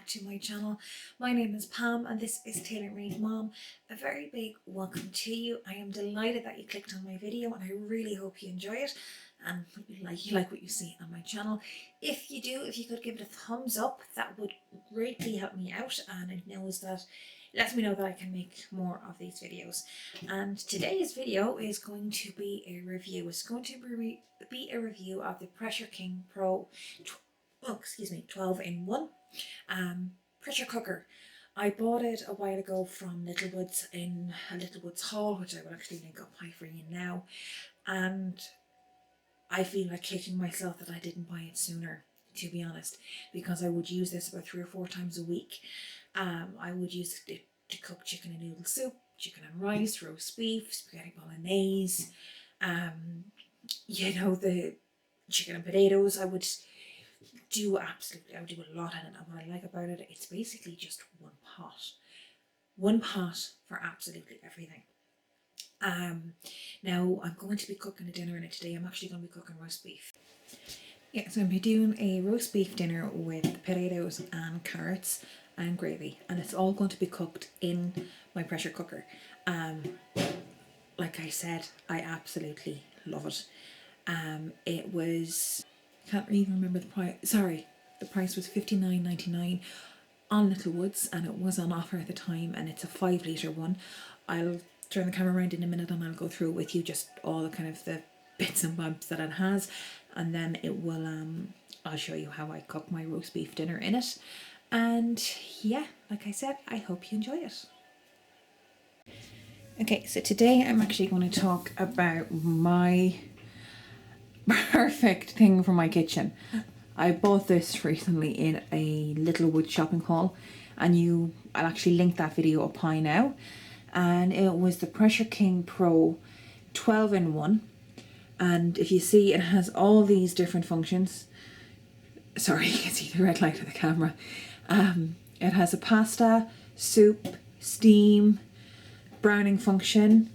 back to my channel. My name is Pam and this is Taylor Made Mom. A very big welcome to you. I am delighted that you clicked on my video and I really hope you enjoy it and you like what you see on my channel. If you do, if you could give it a thumbs up, that would greatly help me out, and it lets me know that I can make more of these videos. And today's video is going to be a review. It's going to be a review of the Pressure King Pro 12-in-1 pressure cooker. I bought it a while ago from Littlewoods in a Littlewoods haul, which I will actually link up high for you now, and I feel like kicking myself that I didn't buy it sooner, to be honest, because I would use this about 3 or 4 times a week. I would use it to cook chicken and noodle soup, chicken and rice, roast beef, spaghetti bolognese, the chicken and potatoes. I would do a lot in it, and what I like about it, it's basically just one pot for absolutely everything. Now I'm going to be cooking a dinner in it today. I'm actually going to be cooking roast beef. Yeah, so I'm going to be doing a roast beef dinner with potatoes and carrots and gravy, and it's all going to be cooked in my pressure cooker. Like I said, I absolutely love it. It was, can't even remember the price. Sorry, the price was $59.99 on Littlewoods, and it was on offer at the time, and it's a 5-litre one. I'll turn the camera around in a minute and I'll go through it with you, just all the kind of the bits and bobs that it has, and then it will I'll show you how I cook my roast beef dinner in it. And yeah, like I said, I hope you enjoy it. Okay, so today I'm actually going to talk about my perfect thing for my kitchen. I bought this recently in a Littlewood shopping haul, and I'll actually link that video up high now. And it was the Pressure King Pro 12-in-1, and if you see, it has all these different functions. Sorry, you can see the red light of the camera. It has a pasta, soup, steam, browning function,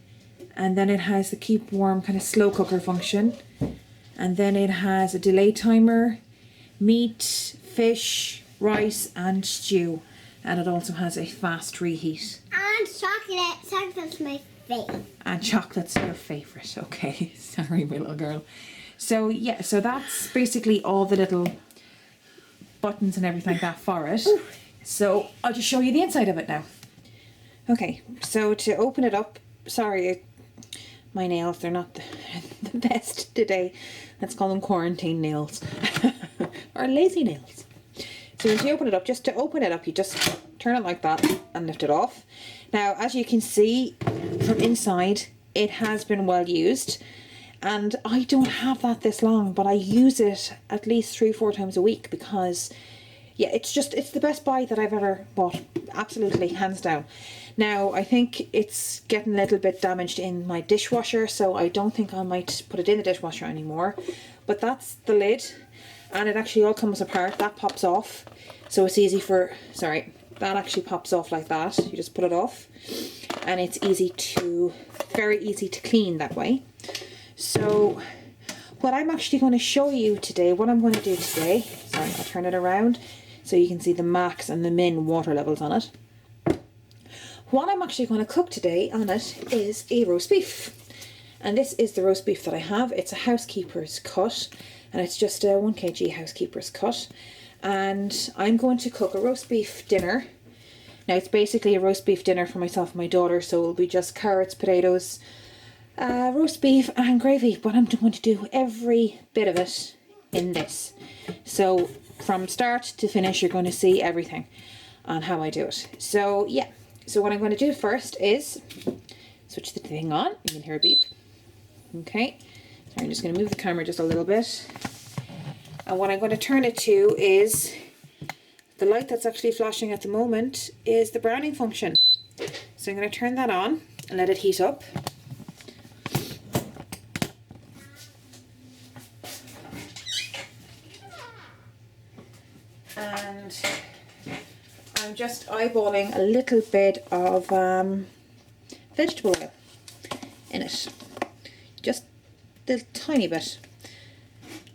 and then it has the keep warm kind of slow cooker function, and then it has a delay timer, meat, fish, rice and stew, and it also has a fast reheat. And chocolate. Chocolate's my favourite. And chocolate's your favourite. Okay, sorry my little girl. So yeah, so that's basically all the little buttons and everything like that for it. So I'll just show you the inside of it now. Okay, so to open it up, sorry, my nails, they're not the best today. Let's call them quarantine nails. Or lazy nails. So when you open it up, just to open it up, you just turn it like that and lift it off. Now, as you can see from inside, it has been well used. And I don't have that this long, but I use it at least 3 or 4 times a week because, yeah, it's the best buy that I've ever bought. Absolutely, hands down. Now, I think it's getting a little bit damaged in my dishwasher, so I don't think I might put it in the dishwasher anymore. But that's the lid, and it actually all comes apart. That pops off, so it's easy that actually pops off like that. You just put it off, and it's very easy to clean that way. So what I'm actually going to show you today, sorry, I'll turn it around so you can see the max and the min water levels on it. What I'm actually going to cook today on it is a roast beef. And this is the roast beef that I have. It's a housekeeper's cut, and it's just a 1 kg housekeeper's cut. And I'm going to cook a roast beef dinner. Now, it's basically a roast beef dinner for myself and my daughter, so it'll be just carrots, potatoes, roast beef and gravy, but I'm going to do every bit of it in this. So from start to finish, you're going to see everything on how I do it. So yeah, so what I'm going to do first is switch the thing on. You can hear a beep. Okay, so I'm just going to move the camera just a little bit, and what I'm going to turn it to is the light that's actually flashing at the moment is the browning function. So I'm going to turn that on and let it heat up. And I'm just eyeballing a little bit of vegetable oil in it, just a tiny bit,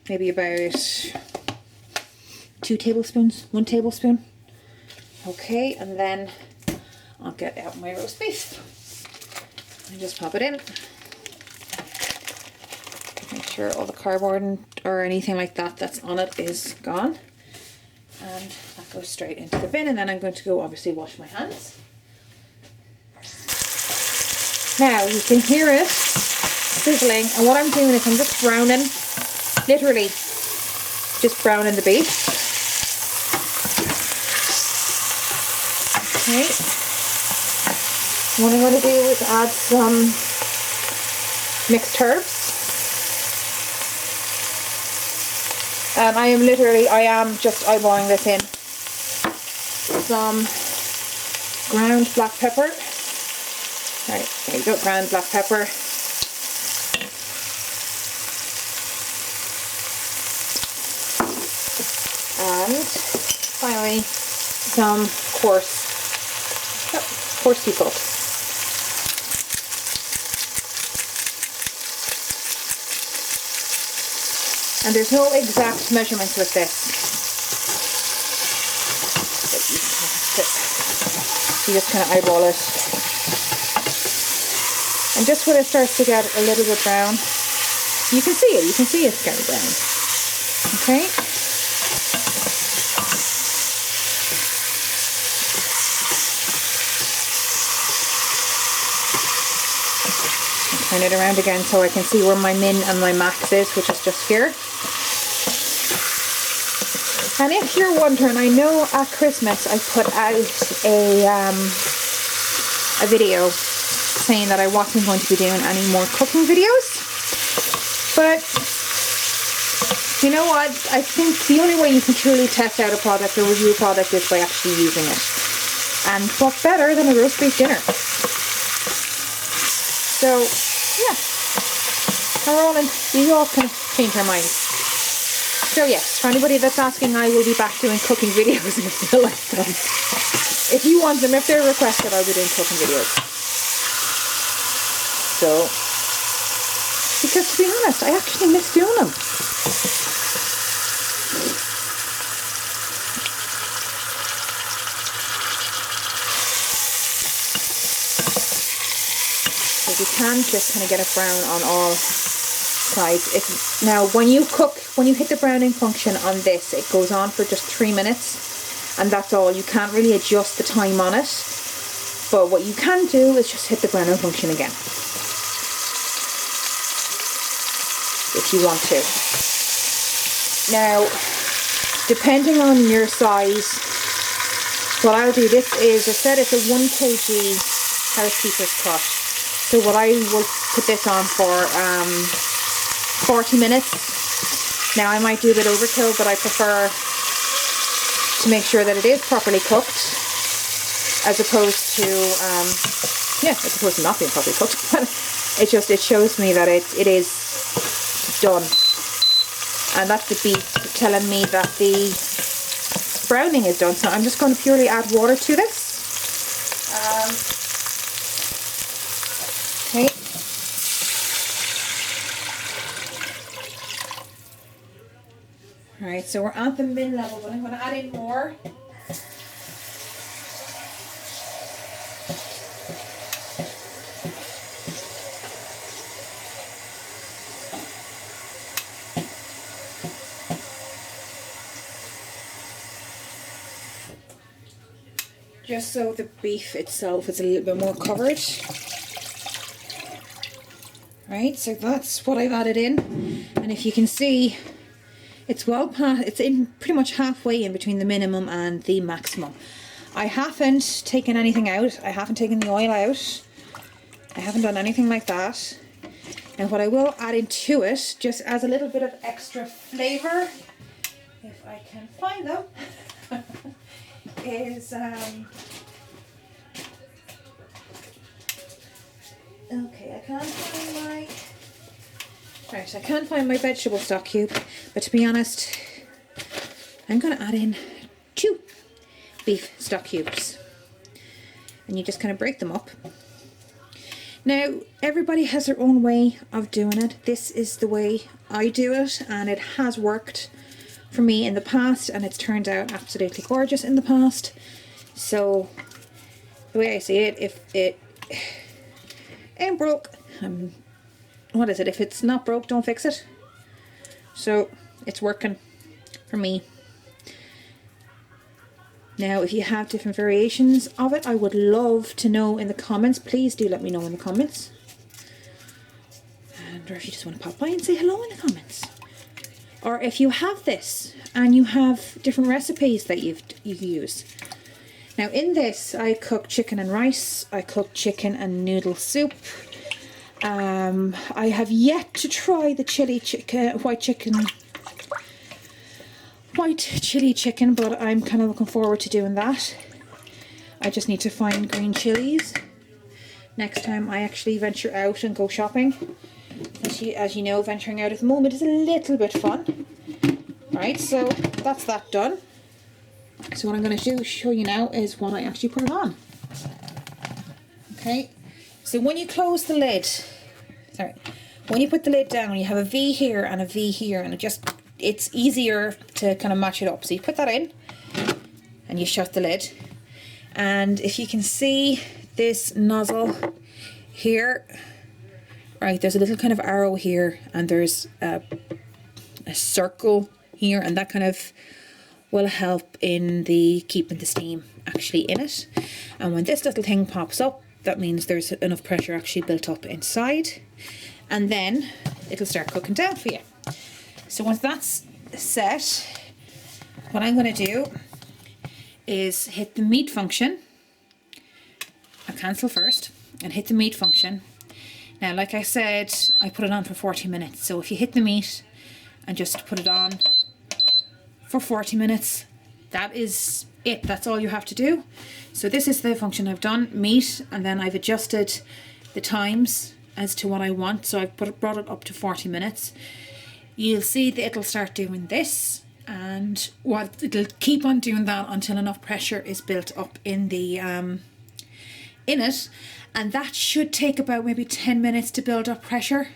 maybe about 2 tablespoons, 1 tablespoon. Okay, and then I'll get out my roast beef and just pop it in. Make sure all the cardboard or anything like that that's on it is gone. And that goes straight into the bin, and then I'm going to go obviously wash my hands. Now you can hear it sizzling, and what I'm doing is I'm just browning, literally just browning the beef. Okay. What I'm going to do is add some mixed herbs. And I am just eyeballing this in. Some ground black pepper. Right, there you go, ground black pepper. And finally, some coarse sea salt. And there's no exact measurements with this. You just kind of eyeball it. And just when it starts to get a little bit brown, you can see it's getting brown. Okay? Turn it around again so I can see where my min and my max is, which is just here. And if you're wondering, I know at Christmas I put out a video saying that I wasn't going to be doing any more cooking videos. But you know what? I think the only way you can truly test out a product or review a product is by actually using it. And what better than a roast beef dinner? So yeah, we all can change our minds. So yes, for anybody that's asking, I will be back doing cooking videos if you like them. If you want them, if they're requested, I'll be doing cooking videos. So, because to be honest, I actually miss doing them. So you can just kind of get it brown on all sides. Now when you hit the browning function on this, it goes on for just 3 minutes, and that's all. You can't really adjust the time on it, but what you can do is just hit the browning function again if you want to. Now, depending on your size, what I'll do, this is, I said it's a 1 kg housekeeper's cut, so what I will put this on for 40 minutes. Now I might do a bit overkill, but I prefer to make sure that it is properly cooked, as opposed to not being properly cooked. But it shows me that it is done, and that's the beef telling me that the browning is done. So I'm just going to purely add water to this. Okay. Alright, so we're at the min level, but I'm going to add in more. Just so the beef itself is a little bit more covered. Right, so that's what I've added in, and if you can see, it's well past, it's in pretty much halfway in between the minimum and the maximum. I haven't taken anything out. I haven't taken the oil out. I haven't done anything like that. And what I will add into it, just as a little bit of extra flavour, if I can find them, is okay, I can't find my vegetable stock cube, but to be honest, I'm going to add in 2 beef stock cubes, and you just kind of break them up. Now, everybody has their own way of doing it. This is the way I do it, and it has worked for me in the past, and it's turned out absolutely gorgeous in the past. So the way I see it, if it ain't broke, what is it? If it's not broke, don't fix it. So it's working for me. Now, if you have different variations of it, I would love to know in the comments. Please do let me know in the comments. And or if you just want to pop by and say hello in the comments. Or if you have this and you have different recipes that you use. Now in this, I cook chicken and rice. I cook chicken and noodle soup. I have yet to try the white chili chicken, but I'm kind of looking forward to doing that. I just need to find green chilies next time I actually venture out and go shopping. As you know, venturing out at the moment is a little bit fun. Right, so that's that done. So what I'm going to show you now is what I actually put it on. Okay, so when you close the lid, when you put the lid down, you have a V here and a V here, and it's easier to kind of match it up. So you put that in and you shut the lid. And if you can see this nozzle here, right, there's a little kind of arrow here, and there's a circle here, and that kind of will help in keeping the steam actually in it. And when this little thing pops up, that means there's enough pressure actually built up inside, and then it'll start cooking down for you. So once that's set, what I'm going to do is hit the meat function. I'll cancel first and hit the meat function. Now, like I said, I put it on for 40 minutes. So if you hit the meat and just put it on for 40 minutes, that is it. That's all you have to do. So this is the function I've done, meat, and then I've adjusted the times as to what I want. So I've brought it up to 40 minutes. You'll see that it'll start doing this, and it'll keep on doing that until enough pressure is built up in the in it, and that should take about maybe 10 minutes to build up pressure.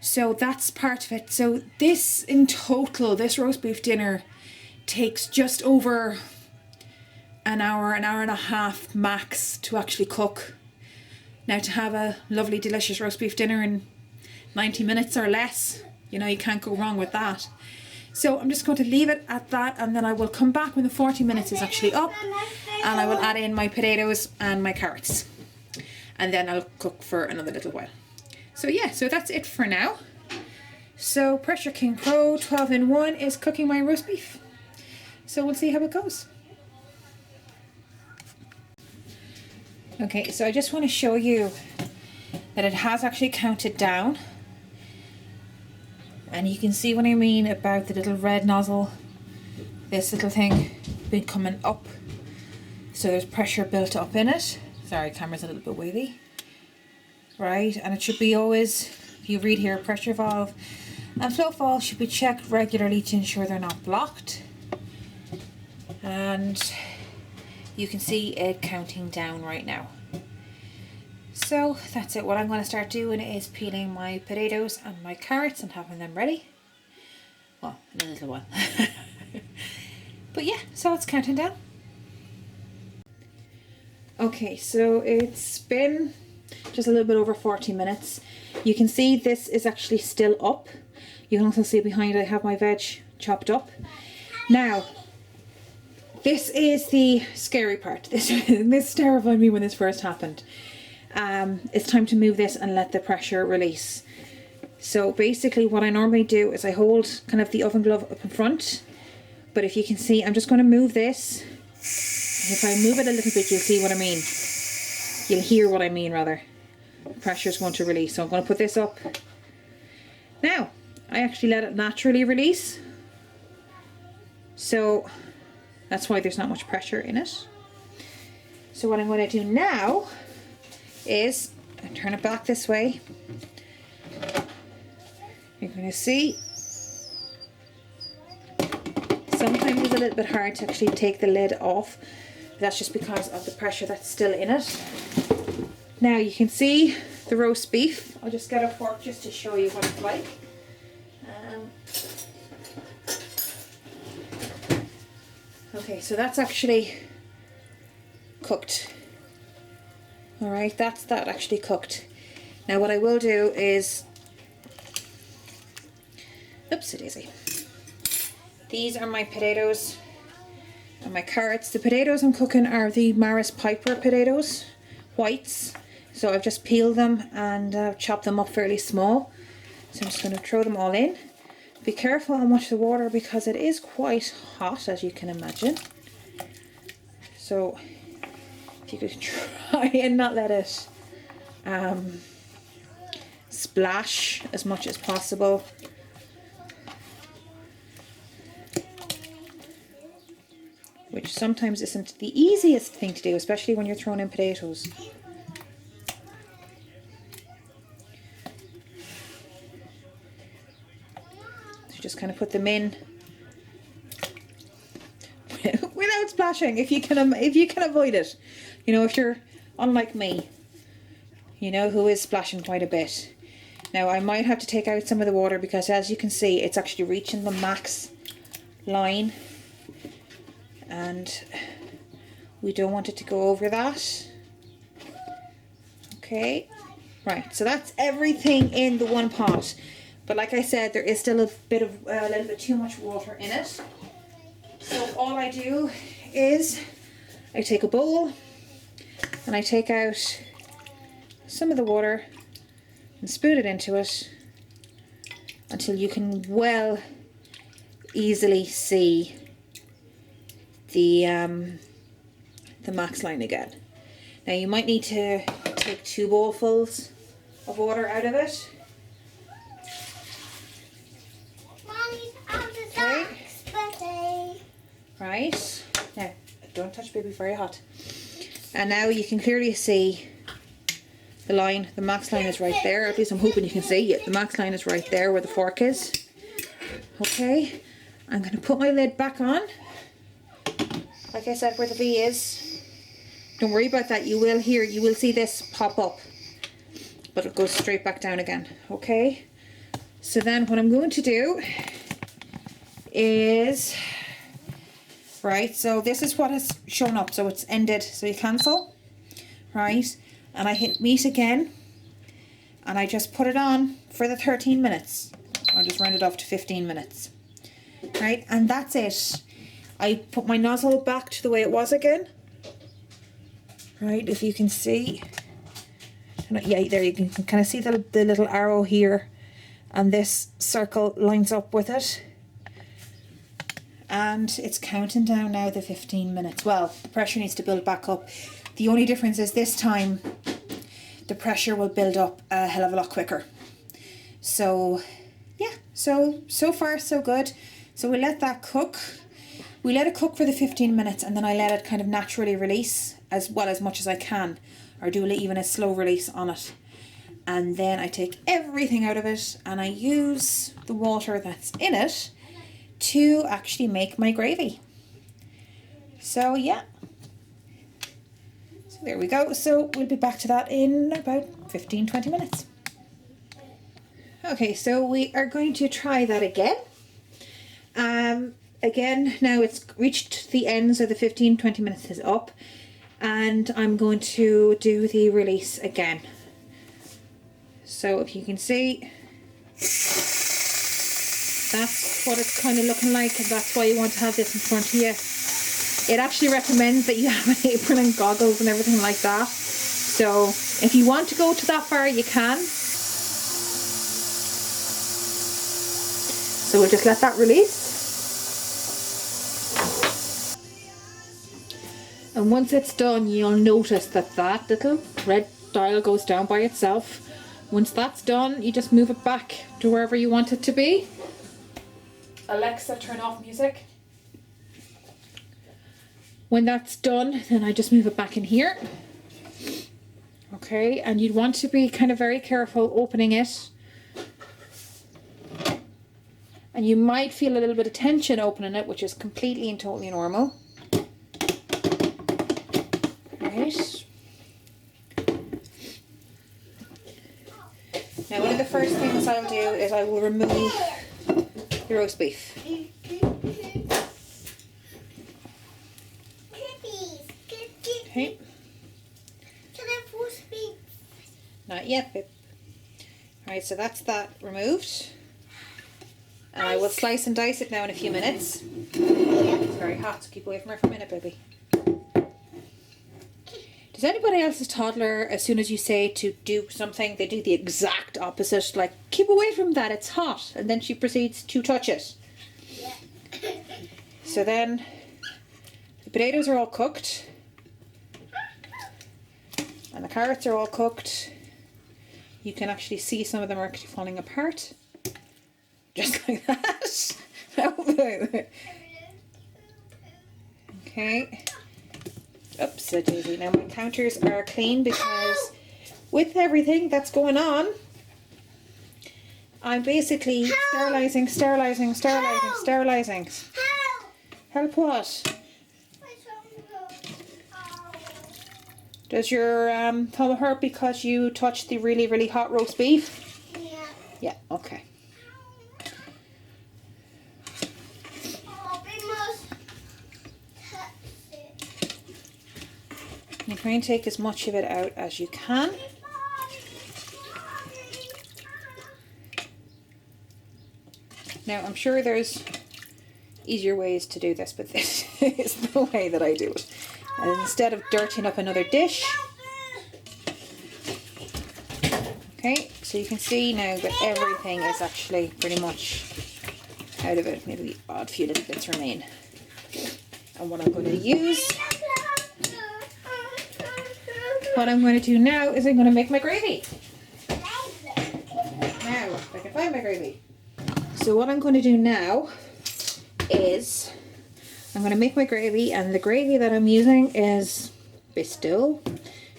So that's part of it. So this in total, this roast beef dinner takes just over an hour and a half max to actually cook. Now, to have a lovely delicious roast beef dinner in 90 minutes or less, you know, you can't go wrong with that. So I'm just going to leave it at that, and then I will come back when the 40 minutes is actually up, and I will add in my potatoes and my carrots, and then I'll cook for another little while. So yeah, so that's it for now. So Pressure King Pro 12-in-1 is cooking my roast beef. So we'll see how it goes. Okay, so I just want to show you that it has actually counted down. And you can see what I mean about the little red nozzle, this little thing been coming up. So there's pressure built up in it. Sorry, camera's a little bit wavy. Right, and it should be always, if you read here, pressure valve and flow valve should be checked regularly to ensure they're not blocked. And you can see it counting down right now. So that's it. What I'm going to start doing is peeling my potatoes and my carrots and having them ready. Well, in a little while. But yeah, so it's counting down. Okay, so it's been just a little bit over 40 minutes. You can see this is actually still up. You can also see behind I have my veg chopped up. Now, this is the scary part. This terrified me when this first happened. It's time to move this and let the pressure release. So basically what I normally do is I hold kind of the oven glove up in front, but if you can see, I'm just going to move this. If I move it a little bit, you'll see what I mean. You'll hear what I mean, rather. The pressure is going to release. So I'm going to put this up. Now, I actually let it naturally release. So that's why there's not much pressure in it. So what I'm going to do now is turn it back this way. You're going to see sometimes it's a little bit hard to actually take the lid off. That's just because of the pressure that's still in it. Now you can see the roast beef. I'll just get a fork just to show you what it's like. Okay, so that's actually cooked. All right, that's that actually cooked. Now what I will do is, oopsie daisy. These are my potatoes and my carrots. The potatoes I'm cooking are the Maris Piper potatoes, whites. So I've just peeled them and chopped them up fairly small. So I'm just going to throw them all in. Be careful how much the water, because it is quite hot, as you can imagine. So if you could try and not let it splash as much as possible. Which sometimes isn't the easiest thing to do, especially when you're throwing in potatoes. So just kind of put them in without splashing, if you can avoid it. You know, if you're unlike me, you know, who is splashing quite a bit. Now I might have to take out some of the water, because as you can see, it's actually reaching the max line. And we don't want it to go over that. Okay, right, so that's everything in the one pot. But like I said, there is still a little bit too much water in it. So all I do is I take a bowl and I take out some of the water and spoon it into it until you can well easily see the max line again. Now you might need to take 2 bowlfuls of water out of it. Mommy's out of Okay. socks, Right. Now, don't touch baby, very hot. And now you can clearly see the line. The max line is right there. At least I'm hoping you can see. Yeah, the max line is right there where the fork is. Okay. I'm going to put my lid back on. Like I said, where the V is. Don't worry about that. You will see this pop up, but it goes straight back down again. Okay. So then what I'm going to do is, right, so this is what has shown up. So it's ended. So you cancel, right? And I hit meet again, and I just put it on for the 13 minutes. I'll just round it off to 15 minutes. Right, and that's it. I put my nozzle back to the way it was again. Right, if you can see. Yeah, there you can kind of see the little arrow here. And this circle lines up with it. And it's counting down now the 15 minutes. Well, the pressure needs to build back up. The only difference is this time the pressure will build up a hell of a lot quicker. So, yeah, so far so good. So we let that cook. We let it cook for the 15 minutes, and then I let it kind of naturally release as much as I can, or do even a slow release on it. And then I take everything out of it and I use the water that's in it to actually make my gravy. So yeah. So there we go. So we'll be back to that in about 15-20 minutes. Okay, so we are going to try that again. Again, now it's reached the end, so the 15-20 minutes is up, and I'm going to do the release again. So if you can see, that's what it's kind of looking like, and that's why you want to have this in front of you. It actually recommends that you have an apron and goggles and everything like that. So if you want to go to that far, you can. So we'll just let that release. And once it's done, you'll notice that that little red dial goes down by itself. Once that's done, you just move it back to wherever you want it to be. Alexa, turn off music. When that's done, then I just move it back in here. Okay, and you'd want to be kind of very careful opening it. And you might feel a little bit of tension opening it, which is completely and totally normal. Right. Now, one of the first things I'll do is I will remove the roast beef. Okay. Can I force me? Not yet, babe. Alright, so that's that removed. And I will slice and dice it now in a few minutes. It's very hot, so keep away from her for a minute, baby. Does anybody else's toddler, as soon as you say to do something, they do the exact opposite? Like, keep away from that, it's hot. And then she proceeds to touch it. Yeah. So then, the potatoes are all cooked. And the carrots are all cooked. You can actually see some of them are actually falling apart. Just like that. Okay. Oops, a daisy. Now my counters are clean because with everything that's going on, I'm basically sterilizing. Help! Help what? My tongue hurts. Does your thumb hurt because you touched the really, really hot roast beef? Yeah. Yeah, okay. Oh, we must touch it. You're going to take as much of it out as you can. Now, I'm sure there's easier ways to do this, but this is the way that I do it. And instead of dirtying up another dish, okay, so you can see now that everything is actually pretty much out of it. Maybe odd few little bits remain. And what I'm going to do now is I'm going to make my gravy. Now, if I can find my gravy. So what I'm going to do now is I'm going to make my gravy, and the gravy that I'm using is Bistill,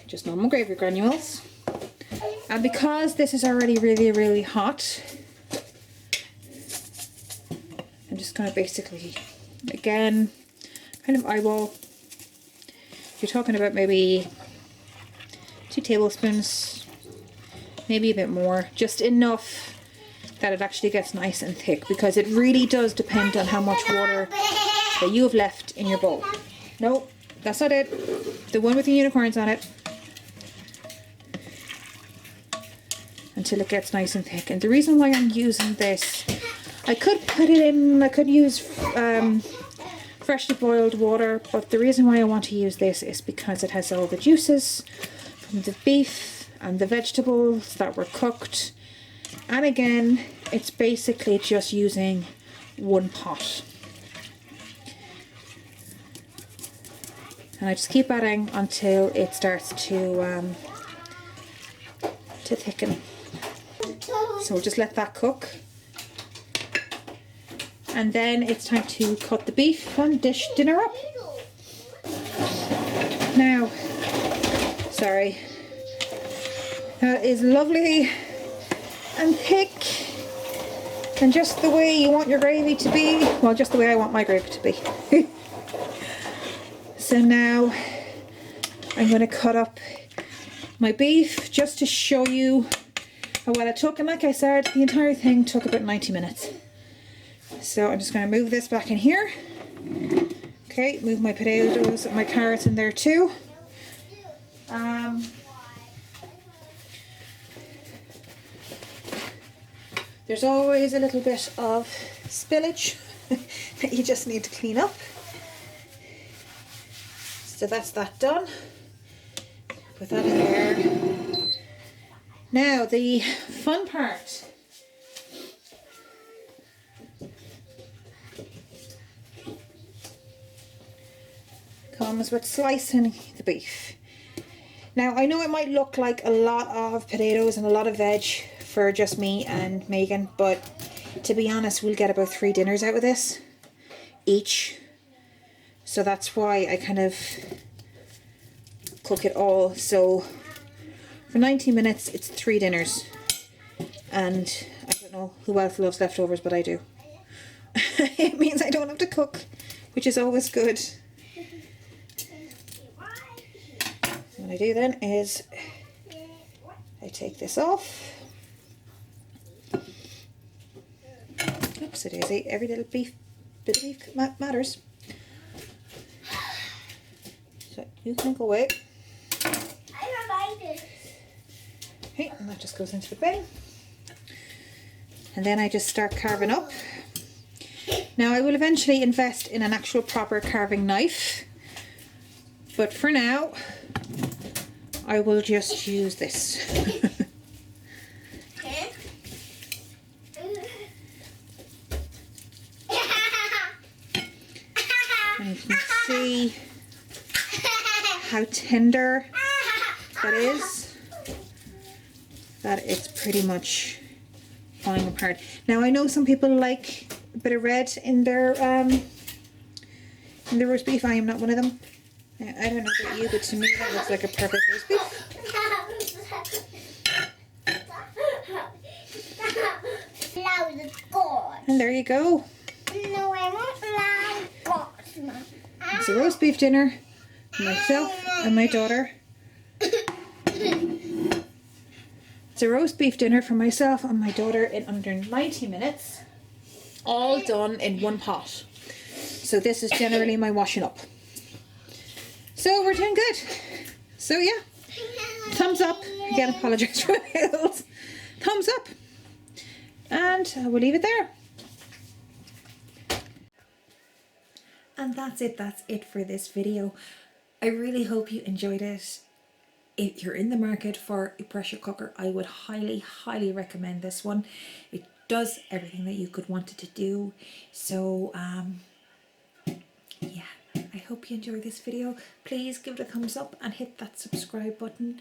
just normal gravy granules. And because this is already really, really hot, I'm just going to basically, again, kind of eyeball. You're talking about maybe 2 tablespoons, maybe a bit more, just enough that it actually gets nice and thick, because it really does depend on how much water that you have left in your bowl. No, that's not it. The one with the unicorns on it. Until it gets nice and thick. And the reason why I'm using this, I could put it in, I could use freshly boiled water, but the reason why I want to use this is because it has all the juices from the beef and the vegetables that were cooked. And again, it's basically just using one pot. And I just keep adding until it starts to thicken. So we'll just let that cook. And then it's time to cut the beef and dish dinner up. Now, sorry, that is lovely and thick and just the way you want your gravy to be. Well, just the way I want my gravy to be. So now I'm going to cut up my beef just to show you how well it took. And like I said, the entire thing took about 90 minutes. So I'm just going to move this back in here. Okay, move my potatoes and my carrots in there too. There's always a little bit of spillage that you just need to clean up. So that's that done. Put that in there. Now the fun part. Comes with slicing the beef. Now I know it might look like a lot of potatoes and a lot of veg for just me and Megan, but to be honest, we'll get about 3 dinners out of this each. So that's why I kind of cook it all. So for 90 minutes, it's 3 dinners. And I don't know who else loves leftovers, but I do. It means I don't have to cook, which is always good. What I do then is I take this off. Oops, it is. Every little bit of beef matters. So You can go away. I don't like this. Okay, and that just goes into the bin. And then I just start carving up. Now I will eventually invest in an actual proper carving knife, but for now I will just use this. And you can see how tender that is, that it's pretty much falling apart. Now I know some people like a bit of red in their roast beef. I am not one of them. I don't know about you, but to me that looks like a perfect roast beef. And there you go. No, I want loud box. It's a roast beef dinner for myself and my daughter. It's a roast beef dinner for myself and my daughter in under 90 minutes. All done in one pot. So this is generally my washing up. So we're doing good. So yeah, thumbs up. Again, apologise for my nails. Thumbs up. And we'll leave it there. And that's it for this video. I really hope you enjoyed it. If you're in the market for a pressure cooker, I would highly recommend this one. It does everything that you could want it to do. So yeah, I hope you enjoyed this video. Please give it a thumbs up and hit that subscribe button.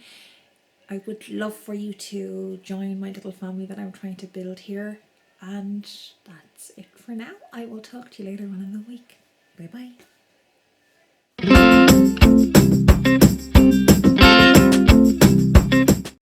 I would love for you to join my little family that I'm trying to build here. And that's it for now. I will talk to you later on in the week. Bye bye.